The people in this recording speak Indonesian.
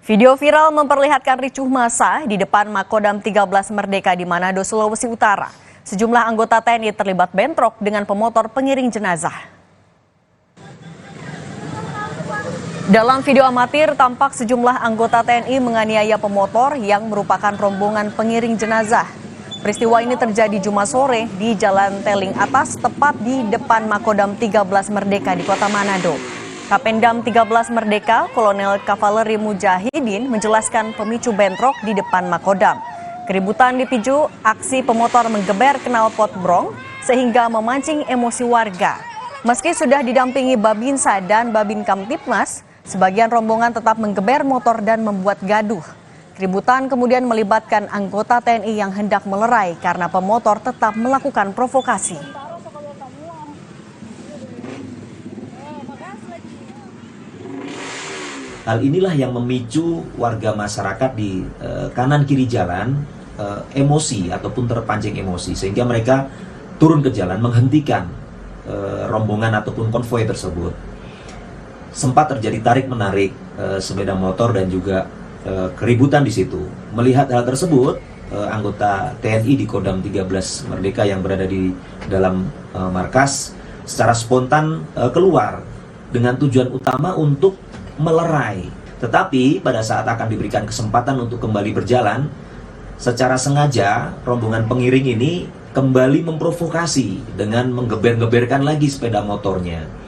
Video viral memperlihatkan ricuh massa di depan Makodam 13 Merdeka di Manado, Sulawesi Utara. Sejumlah anggota TNI terlibat bentrok dengan pemotor pengiring jenazah. Dalam video amatir, tampak sejumlah anggota TNI menganiaya pemotor yang merupakan rombongan pengiring jenazah. Peristiwa ini terjadi Jumat sore di Jalan Teling Atas, tepat di depan Makodam 13 Merdeka di Kota Manado. Kapendam 13 Merdeka, Kolonel Kavaleri Mujahidin menjelaskan pemicu bentrok di depan Makodam. Keributan dipicu aksi pemotor menggeber knalpot brong sehingga memancing emosi warga. Meski sudah didampingi Babinsa dan Babin Kamtipmas, sebagian rombongan tetap menggeber motor dan membuat gaduh. Keributan kemudian melibatkan anggota TNI yang hendak melerai karena pemotor tetap melakukan provokasi. Hal inilah yang memicu warga masyarakat di kanan kiri jalan emosi ataupun terpancing emosi, sehingga mereka turun ke jalan menghentikan rombongan ataupun konvoi tersebut. Sempat terjadi tarik-menarik sepeda motor dan juga keributan di situ. Melihat hal tersebut, anggota TNI di Kodam 13 Merdeka yang berada di dalam markas secara spontan keluar dengan tujuan utama untuk melerai. Tetapi pada saat akan diberikan kesempatan untuk kembali berjalan, secara sengaja rombongan pengiring ini kembali memprovokasi dengan menggeber-geberkan lagi sepeda motornya.